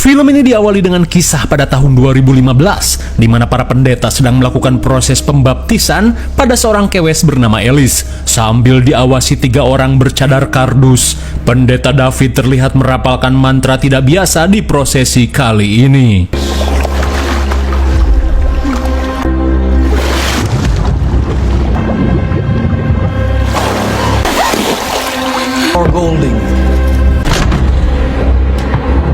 Film ini diawali dengan kisah pada tahun 2015, di mana para pendeta sedang melakukan proses pembaptisan pada seorang kewes bernama Alice. Sambil diawasi 3 orang bercadar kardus, pendeta David terlihat merapalkan mantra tidak biasa di prosesi kali ini.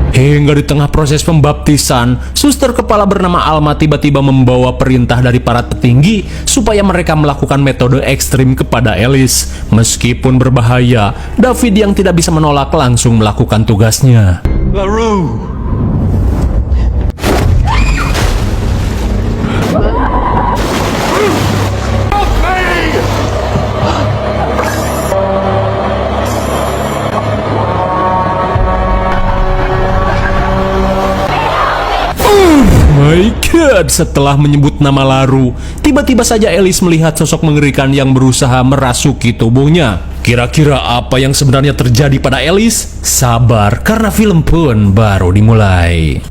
Hingga di tengah proses pembaptisan, suster kepala bernama Alma tiba-tiba membawa perintah dari para petinggi supaya mereka melakukan metode ekstrim kepada Alice. Meskipun berbahaya, David yang tidak bisa menolak langsung melakukan tugasnya. LaRue! My God, setelah menyebut nama Laru, tiba-tiba saja Alice melihat sosok mengerikan yang berusaha merasuki tubuhnya. Kira-kira apa yang sebenarnya terjadi pada Alice? Sabar, karena film pun baru dimulai.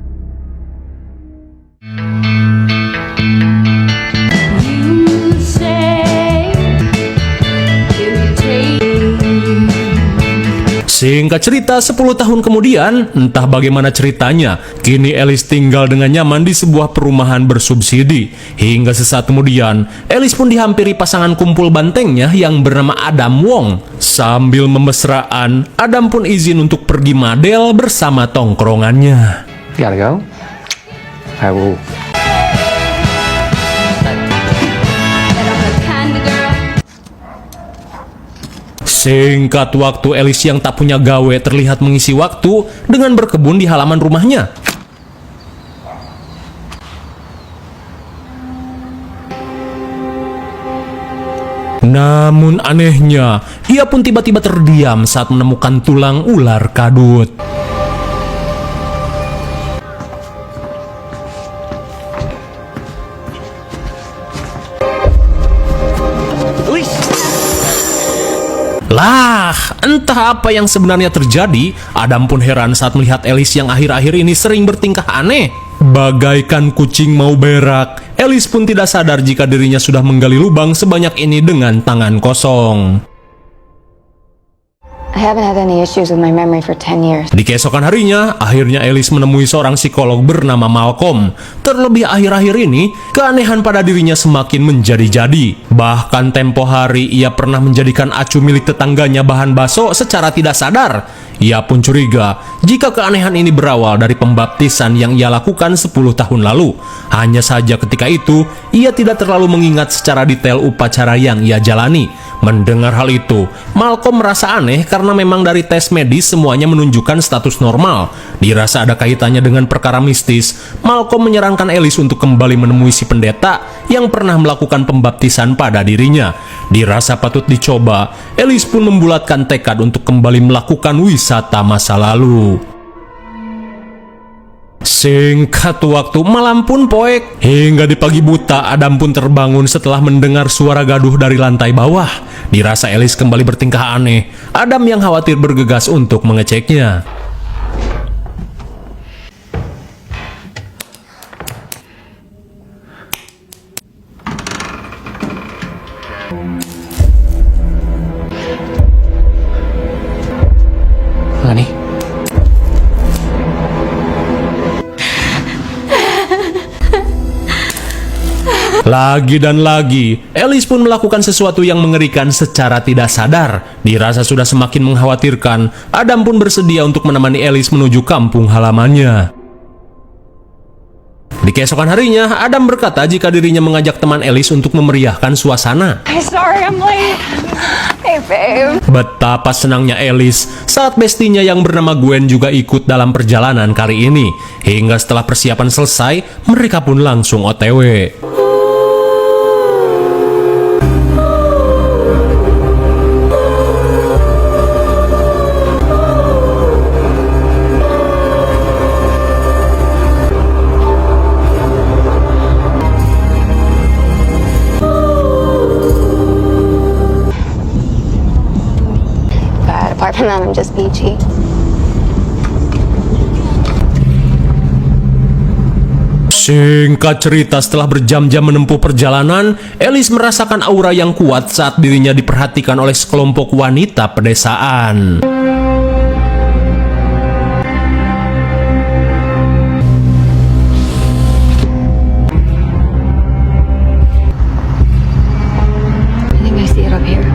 Singkat cerita, 10 tahun kemudian, entah bagaimana ceritanya, kini Alice tinggal dengan nyaman di sebuah perumahan bersubsidi. Hingga sesaat kemudian, Alice pun dihampiri pasangan kumpul bantengnya yang bernama Adam Wong. Sambil memesraan, Adam pun izin untuk pergi madel bersama tongkrongannya. Gotta go? I will. Singkat waktu, Alice yang tak punya gawe terlihat mengisi waktu dengan berkebun di halaman rumahnya. Namun anehnya, ia pun tiba-tiba terdiam saat menemukan tulang ular kadut. Lah, entah apa yang sebenarnya terjadi, Adam pun heran saat melihat Alice yang akhir-akhir ini sering bertingkah aneh. Bagaikan kucing mau berak, Alice pun tidak sadar jika dirinya sudah menggali lubang sebanyak ini dengan tangan kosong. I haven't had any issues with my memory for 10 years. Di keesokan harinya, akhirnya Alice menemui seorang psikolog bernama Malcolm. Terlebih akhir-akhir ini, keanehan pada dirinya semakin menjadi-jadi. Bahkan tempo hari, ia pernah menjadikan acu milik tetangganya bahan baso secara tidak sadar. Ia pun curiga jika keanehan ini berawal dari pembaptisan yang ia lakukan 10 tahun lalu. Hanya saja ketika itu, ia tidak terlalu mengingat secara detail upacara yang ia jalani. Mendengar hal itu, Malcolm merasa aneh karena memang dari tes medis semuanya menunjukkan status normal. Dirasa ada kaitannya dengan perkara mistis, Malcolm menyarankan Alice untuk kembali menemui si pendeta yang pernah melakukan pembaptisan pada dirinya. Dirasa patut dicoba, Alice pun membulatkan tekad untuk kembali melakukan wisata masa lalu. Singkat waktu, malam pun poek. Hingga di pagi buta, Adam pun terbangun setelah mendengar suara gaduh dari lantai bawah. Dirasa Alice kembali bertingkah aneh. Adam yang khawatir bergegas untuk mengeceknya. Honey? Lagi dan lagi, Alice pun melakukan sesuatu yang mengerikan secara tidak sadar. Dirasa sudah semakin mengkhawatirkan, Adam pun bersedia untuk menemani Alice menuju kampung halamannya. Di keesokan harinya, Adam berkata jika dirinya mengajak teman Alice untuk memeriahkan suasana. Hey, sorry I'm late. Hey, babe. Betapa senangnya Alice saat bestinya yang bernama Gwen juga ikut dalam perjalanan kali ini. Hingga setelah persiapan selesai, mereka pun langsung OTW. Apart from that, I'm just beachy. Singkat cerita, setelah berjam-jam menempuh perjalanan, Alice merasakan aura yang kuat saat dirinya diperhatikan oleh sekelompok wanita pedesaan. I think I see it up here.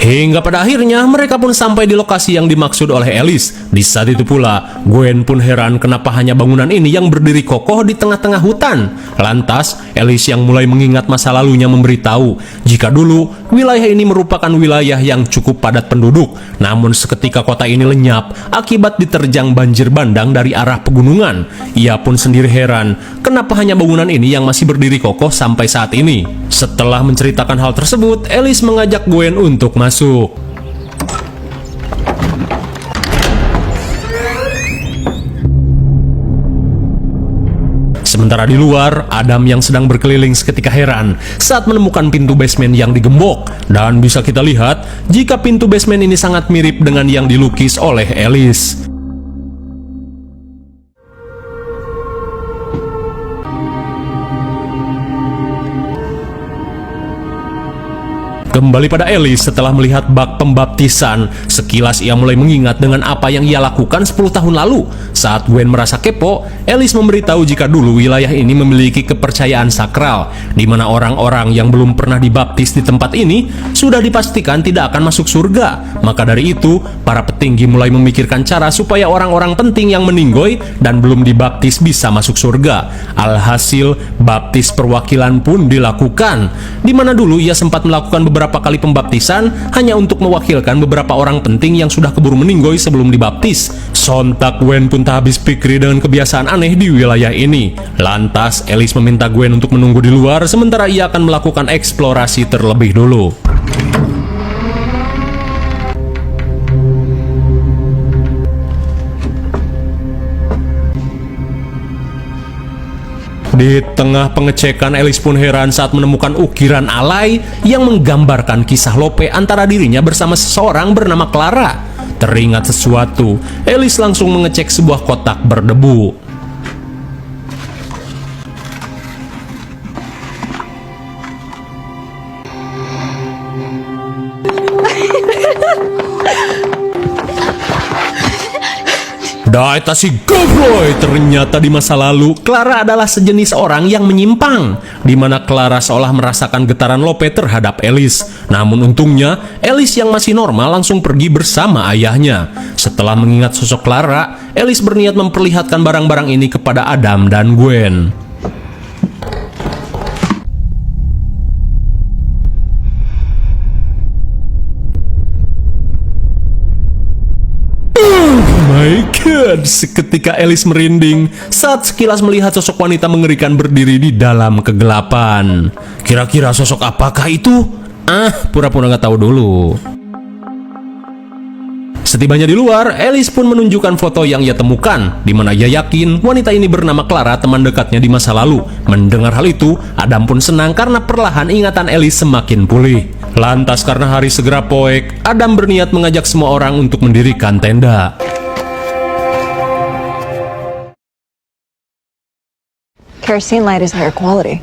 Hingga pada akhirnya mereka pun sampai di lokasi yang dimaksud oleh Alice. Di saat itu pula, Gwen pun heran kenapa hanya bangunan ini yang berdiri kokoh di tengah-tengah hutan. Lantas, Alice yang mulai mengingat masa lalunya memberitahu jika dulu wilayah ini merupakan wilayah yang cukup padat penduduk. Namun seketika kota ini lenyap akibat diterjang banjir bandang dari arah pegunungan. Ia pun sendiri heran kenapa hanya bangunan ini yang masih berdiri kokoh sampai saat ini. Setelah menceritakan hal tersebut, Alice mengajak Gwen untuk masuk. Sementara di luar, Adam yang sedang berkeliling seketika heran saat menemukan pintu basement yang digembok. Dan bisa kita lihat, jika pintu basement ini sangat mirip dengan yang dilukis oleh Alice. Kembali pada Alice setelah melihat bak pembaptisan, sekilas ia mulai mengingat dengan apa yang ia lakukan 10 tahun lalu. Saat Gwen merasa kepo, Alice memberitahu jika dulu wilayah ini memiliki kepercayaan sakral, di mana orang-orang yang belum pernah dibaptis di tempat ini sudah dipastikan tidak akan masuk surga. Maka dari itu, para petinggi mulai memikirkan cara supaya orang-orang penting yang meninggoy dan belum dibaptis bisa masuk surga. Alhasil, baptis perwakilan pun dilakukan, di mana dulu ia sempat melakukan beberapa kali pembaptisan hanya untuk mewakilkan beberapa orang penting yang sudah keburu meninggoy sebelum dibaptis. Sontak Gwen pun tak habis pikir dengan kebiasaan aneh di wilayah ini. Lantas Alice meminta Gwen untuk menunggu di luar sementara ia akan melakukan eksplorasi terlebih dulu. Di tengah pengecekan, Alice pun heran saat menemukan ukiran alay yang menggambarkan kisah Lope antara dirinya bersama seseorang bernama Clara. Teringat sesuatu, Alice langsung mengecek sebuah kotak berdebu. Daita si goblok, ternyata di masa lalu Clara adalah sejenis orang yang menyimpang, di mana Clara seolah merasakan getaran Lope terhadap Alice. Namun untungnya Alice yang masih normal langsung pergi bersama ayahnya. Setelah mengingat sosok Clara, Alice berniat memperlihatkan barang-barang ini kepada Adam dan Gwen. My God, seketika Alice merinding saat sekilas melihat sosok wanita mengerikan berdiri di dalam kegelapan. Kira-kira sosok apakah itu? Pura-pura nggak tahu dulu. Setibanya di luar, Alice pun menunjukkan foto yang ia temukan, di mana ia yakin wanita ini bernama Clara, teman dekatnya di masa lalu. Mendengar hal itu, Adam pun senang karena perlahan ingatan Alice semakin pulih. Lantas karena hari segera poek, Adam berniat mengajak semua orang untuk mendirikan tenda. Kerosene light is higher quality.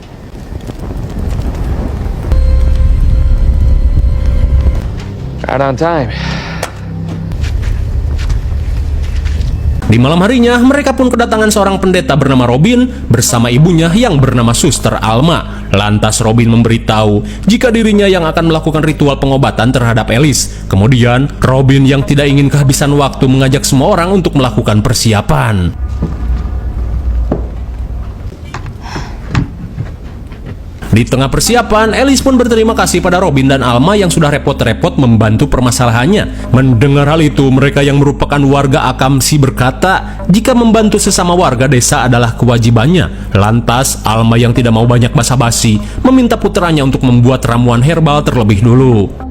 Right on time. Di malam harinya, mereka pun kedatangan seorang pendeta bernama Robin bersama ibunya yang bernama Suster Alma. Lantas Robin memberitahu jika dirinya yang akan melakukan ritual pengobatan terhadap Alice. Kemudian, Robin yang tidak ingin kehabisan waktu mengajak semua orang untuk melakukan persiapan. Di tengah persiapan, Alice pun berterima kasih pada Robin dan Alma yang sudah repot-repot membantu permasalahannya. Mendengar hal itu, mereka yang merupakan warga Akamsi berkata jika membantu sesama warga desa adalah kewajibannya. Lantas, Alma yang tidak mau banyak basa-basi meminta putranya untuk membuat ramuan herbal terlebih dulu.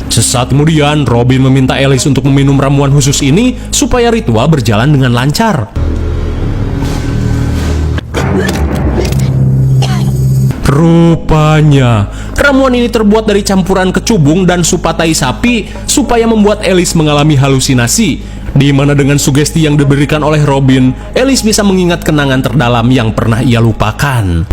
Sesaat kemudian, Robin meminta Alice untuk meminum ramuan khusus ini supaya ritual berjalan dengan lancar. Rupanya, ramuan ini terbuat dari campuran kecubung dan supa tai sapi supaya membuat Alice mengalami halusinasi, di mana dengan sugesti yang diberikan oleh Robin, Alice bisa mengingat kenangan terdalam yang pernah ia lupakan.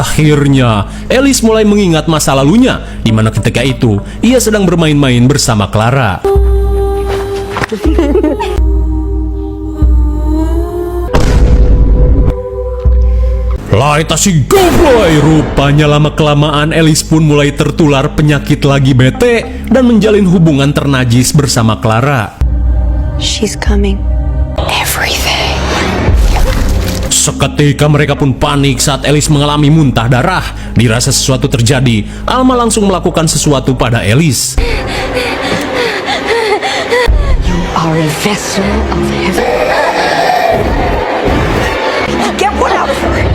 Akhirnya, Alice mulai mengingat masa lalunya, di mana ketika itu ia sedang bermain-main bersama Clara. Laitasi goblay, rupanya lama-kelamaan Alice pun mulai tertular penyakit lagi bete dan menjalin hubungan ternajis bersama Clara. She's coming. Everything. Seketika mereka pun panik saat Alice mengalami muntah darah. Dirasa sesuatu terjadi, Alma langsung melakukan sesuatu pada Alice. You are a vessel of heaven. Get one out of her.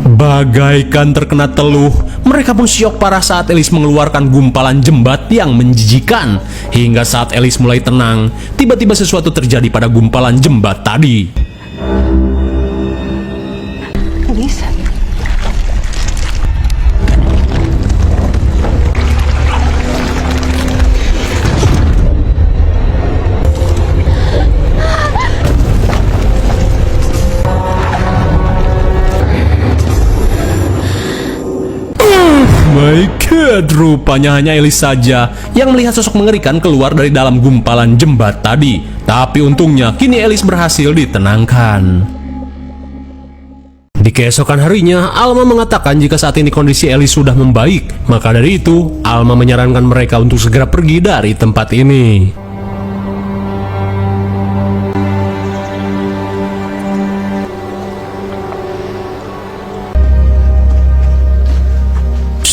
Bagaikan terkena teluh, mereka pun syok parah saat Alice mengeluarkan gumpalan jembat yang menjijikan. Hingga saat Alice mulai tenang, tiba-tiba sesuatu terjadi pada gumpalan jembat tadi. Alice? My God, rupanya hanya Alice saja yang melihat sosok mengerikan keluar dari dalam gumpalan jembat tadi. Tapi untungnya, kini Alice berhasil ditenangkan. Di keesokan harinya, Alma mengatakan jika saat ini kondisi Alice sudah membaik. Maka dari itu, Alma menyarankan mereka untuk segera pergi dari tempat ini.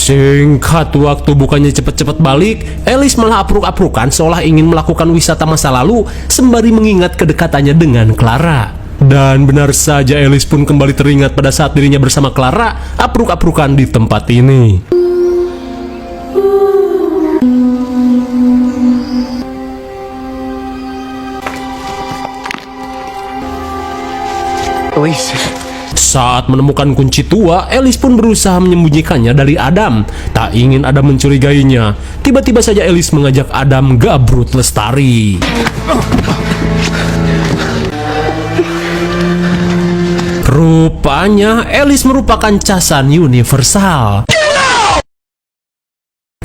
Singkat waktu bukannya cepat-cepat balik, Alice malah apruk-aprukan seolah ingin melakukan wisata masa lalu sembari mengingat kedekatannya dengan Clara. Dan benar saja, Alice pun kembali teringat pada saat dirinya bersama Clara apruk-aprukan di tempat ini. Alice. Saat menemukan kunci tua, Alice pun berusaha menyembunyikannya dari Adam. Tak ingin Adam mencurigainya, tiba-tiba saja Alice mengajak Adam gabrut lestari. Rupanya Alice merupakan casan universal.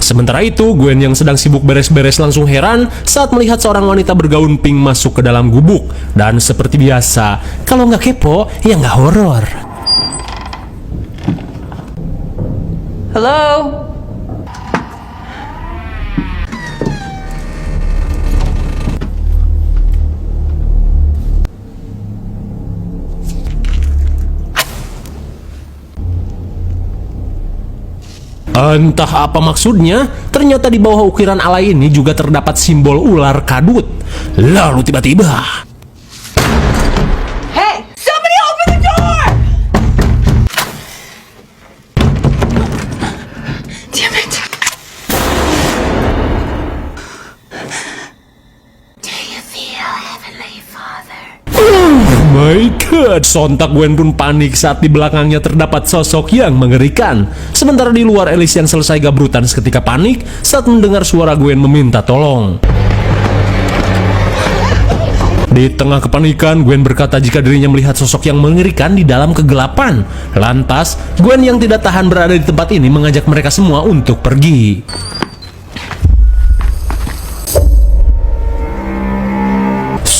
Sementara itu, Gwen yang sedang sibuk beres-beres langsung heran saat melihat seorang wanita bergaun pink masuk ke dalam gubuk. Dan seperti biasa, kalau nggak kepo, ya nggak horor. Hello? Entah apa maksudnya, ternyata di bawah ukiran alay ini juga terdapat simbol ular kadut. Lalu tiba-tiba, Hey! Somebody open the door! Damn it. Do you feel heavenly, Father? my God, sontak Gwen pun panik saat di belakangnya terdapat sosok yang mengerikan. Sementara di luar, Alice yang selesai gabrutan seketika panik saat mendengar suara Gwen meminta tolong. Di tengah kepanikan, Gwen berkata jika dirinya melihat sosok yang mengerikan di dalam kegelapan. Lantas, Gwen yang tidak tahan berada di tempat ini mengajak mereka semua untuk pergi.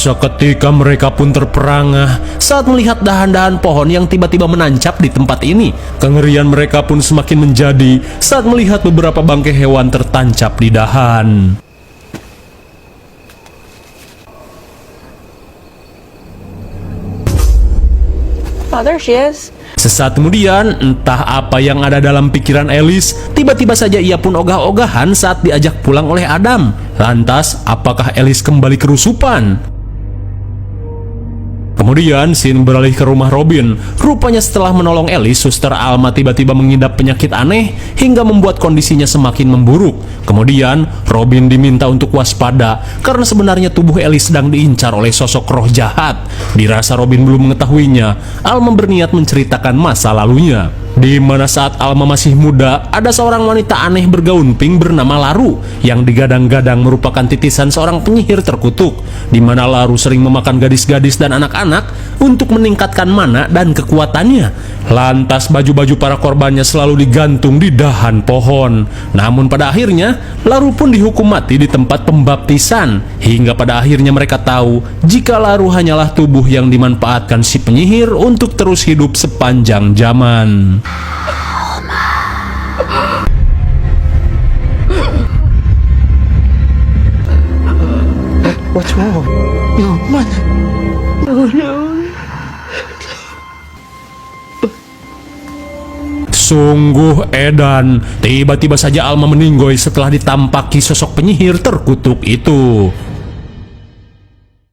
Seketika mereka pun terperangah saat melihat dahan-dahan pohon yang tiba-tiba menancap di tempat ini. Kengerian mereka pun semakin menjadi saat melihat beberapa bangkai hewan tertancap di dahan. Father, she is. Sesaat kemudian, entah apa yang ada dalam pikiran Alice, tiba-tiba saja ia pun ogah-ogahan saat diajak pulang oleh Adam. Lantas, apakah Alice kembali kerusupan? Kemudian, scene beralih ke rumah Robin. Rupanya setelah menolong Alice, Suster Alma tiba-tiba mengidap penyakit aneh hingga membuat kondisinya semakin memburuk. Kemudian, Robin diminta untuk waspada karena sebenarnya tubuh Alice sedang diincar oleh sosok roh jahat. Dirasa Robin belum mengetahuinya, Alma berniat menceritakan masa lalunya. Di mana saat Alma masih muda, ada seorang wanita aneh bergaun pink bernama Laru yang digadang-gadang merupakan titisan seorang penyihir terkutuk, di mana Laru sering memakan gadis-gadis dan anak-anak untuk meningkatkan mana dan kekuatannya. Lantas baju-baju para korbannya selalu digantung di dahan pohon. Namun pada akhirnya, Laru pun dihukum mati di tempat pembaptisan, hingga pada akhirnya mereka tahu jika Laru hanyalah tubuh yang dimanfaatkan si penyihir untuk terus hidup sepanjang zaman. What's wrong? Sungguh edan, tiba-tiba saja Alma meninggoy setelah ditampaki sosok penyihir terkutuk itu.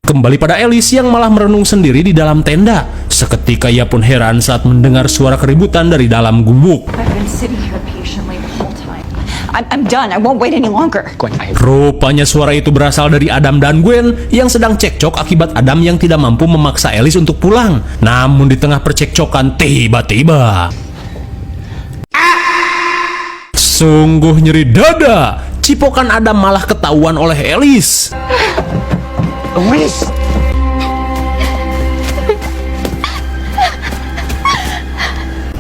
Kembali pada Alice yang malah merenung sendiri di dalam tenda. Seketika ia pun heran saat mendengar suara keributan dari dalam gubuk. I've been sitting here patiently the whole time. I'm done. I won't wait any longer. Rupanya suara itu berasal dari Adam dan Gwen yang sedang cekcok akibat Adam yang tidak mampu memaksa Alice untuk pulang. Namun di tengah percekcokan tiba-tiba sungguh nyeri dada. Cipokan Adam malah ketahuan oleh Alice.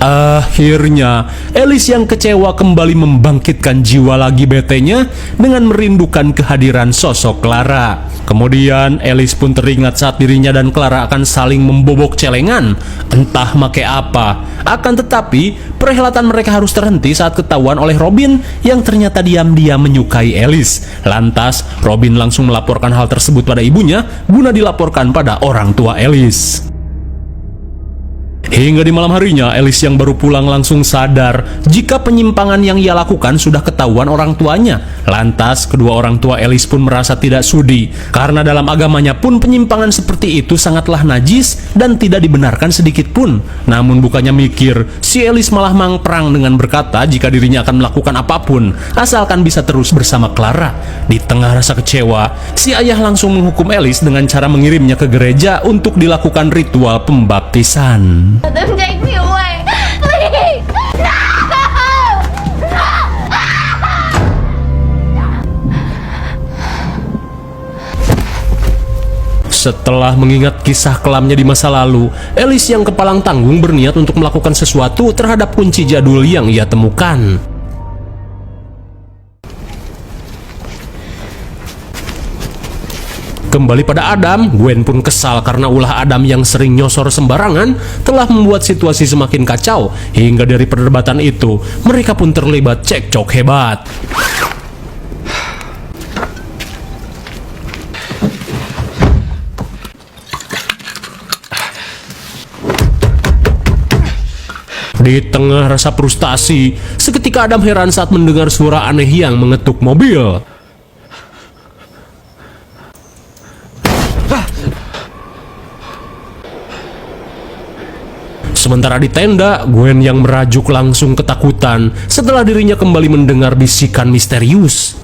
Akhirnya, Alice yang kecewa kembali membangkitkan jiwa lagi betenya dengan merindukan kehadiran sosok Clara. Kemudian, Alice pun teringat saat dirinya dan Clara akan saling membobok celengan, entah make apa. Akan tetapi, perhelatan mereka harus terhenti saat ketahuan oleh Robin yang ternyata diam-diam menyukai Alice. Lantas, Robin langsung melaporkan hal tersebut pada ibunya guna dilaporkan pada orang tua Alice. Hingga di malam harinya, Alice yang baru pulang langsung sadar jika penyimpangan yang ia lakukan sudah ketahuan orang tuanya. Lantas, kedua orang tua Alice pun merasa tidak sudi, karena dalam agamanya pun penyimpangan seperti itu sangatlah najis dan tidak dibenarkan sedikit pun. Namun bukannya mikir, si Alice malah mangprang dengan berkata jika dirinya akan melakukan apapun, asalkan bisa terus bersama Clara. Di tengah rasa kecewa, si ayah langsung menghukum Alice dengan cara mengirimnya ke gereja untuk dilakukan ritual pembaptisan. Let them take me away. Please. Setelah mengingat kisah kelamnya di masa lalu, Alice yang kepalang tanggung berniat untuk melakukan sesuatu terhadap kunci jadul yang ia temukan. Kembali pada Adam, Gwen pun kesal karena ulah Adam yang sering nyosor sembarangan telah membuat situasi semakin kacau. Hingga dari perdebatan itu, mereka pun terlibat cekcok hebat. Di tengah rasa frustasi, seketika Adam heran saat mendengar suara aneh yang mengetuk mobil. Sementara di tenda, Gwen yang merajuk langsung ketakutan setelah dirinya kembali mendengar bisikan misterius.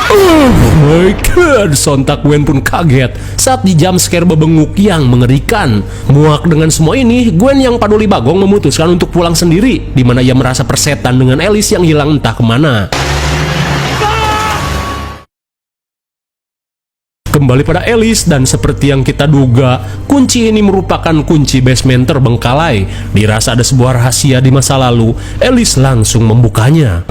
Oh my god, sontak Gwen pun kaget saat di jump scare bebenguk yang mengerikan. Muak dengan semua ini, Gwen yang paduli bagong memutuskan untuk pulang sendiri, di mana ia merasa persetan dengan Alice yang hilang entah kemana. Kembali pada Alice, dan seperti yang kita duga, kunci ini merupakan kunci basement terbengkalai. Dirasa ada sebuah rahasia di masa lalu, Alice langsung membukanya.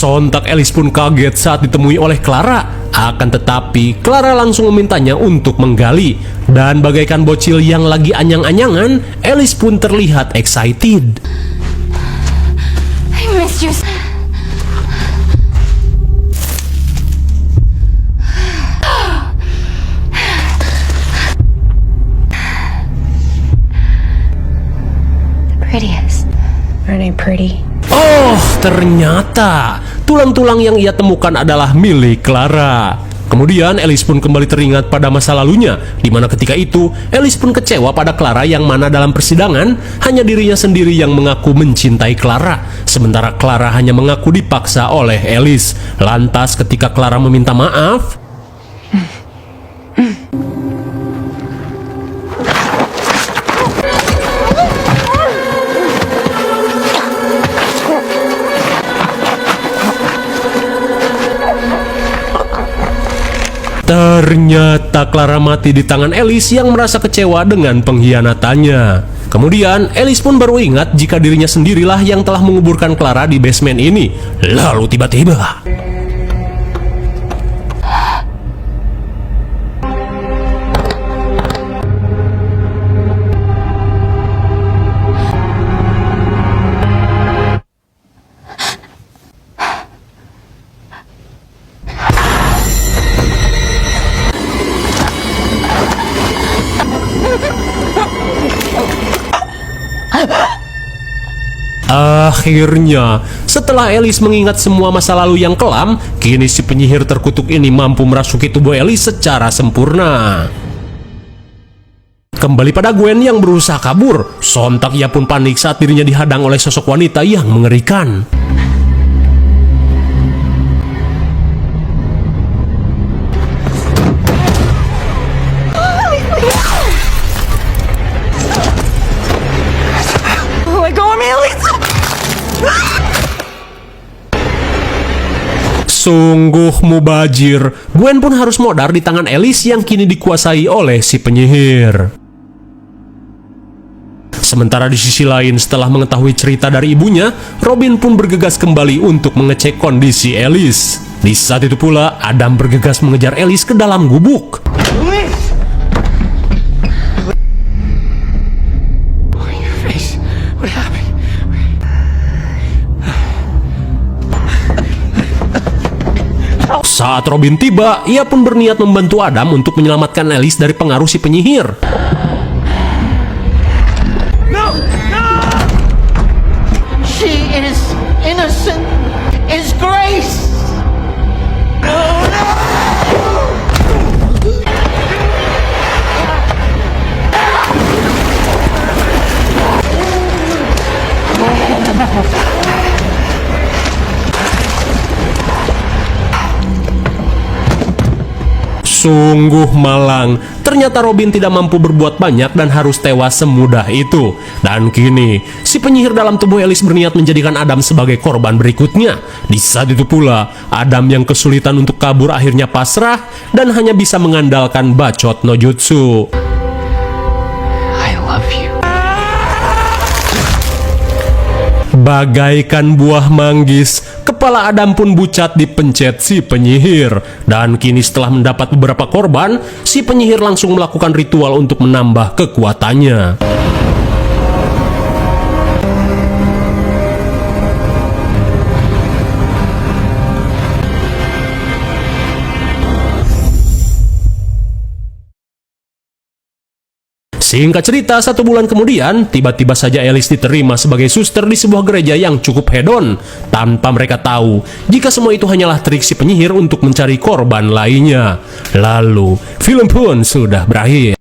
Sontak Alice pun kaget saat ditemui oleh Clara. Akan tetapi, Clara langsung memintanya untuk menggali. Dan bagaikan bocil yang lagi anyang-anyangan, Alice pun terlihat excited. I missed you. The prettiest. Aren't I pretty? Oh, ternyata tulang-tulang yang ia temukan adalah milik Clara. Kemudian Alice pun kembali teringat pada masa lalunya, di mana ketika itu Alice pun kecewa pada Clara yang mana dalam persidangan hanya dirinya sendiri yang mengaku mencintai Clara, sementara Clara hanya mengaku dipaksa oleh Alice. Lantas ketika Clara meminta maaf, ternyata Clara mati di tangan Alice yang merasa kecewa dengan pengkhianatannya. Kemudian Alice pun baru ingat jika dirinya sendirilah yang telah menguburkan Clara di basement ini. Lalu tiba-tiba akhirnya, setelah Alice mengingat semua masa lalu yang kelam, kini si penyihir terkutuk ini mampu merasuki tubuh Alice secara sempurna. Kembali pada Gwen yang berusaha kabur, sontak ia pun panik saat dirinya dihadang oleh sosok wanita yang mengerikan. Let go of me, Alice! Sungguh mubazir, Gwen pun harus modar di tangan Alice yang kini dikuasai oleh si penyihir. Sementara di sisi lain, setelah mengetahui cerita dari ibunya, Robin pun bergegas kembali untuk mengecek kondisi Alice. Di saat itu pula, Adam bergegas mengejar Alice ke dalam gubuk. Saat Robin tiba, ia pun berniat membantu Adam untuk menyelamatkan Alice dari pengaruh si penyihir. She is innocent. Is Grace. Sungguh malang, ternyata Robin tidak mampu berbuat banyak dan harus tewas semudah itu. Dan kini, si penyihir dalam tubuh Alice berniat menjadikan Adam sebagai korban berikutnya. Di saat itu pula, Adam yang kesulitan untuk kabur akhirnya pasrah dan hanya bisa mengandalkan bacot no jutsu. I love you. Bagaikan buah manggis, kepala Adam pun bucat dipencet si penyihir. Dan kini setelah mendapat beberapa korban, si penyihir langsung melakukan ritual untuk menambah kekuatannya. Singkat cerita, 1 bulan kemudian, tiba-tiba saja Alice diterima sebagai suster di sebuah gereja yang cukup hedon, tanpa mereka tahu jika semua itu hanyalah trik si penyihir untuk mencari korban lainnya. Lalu, film pun sudah berakhir.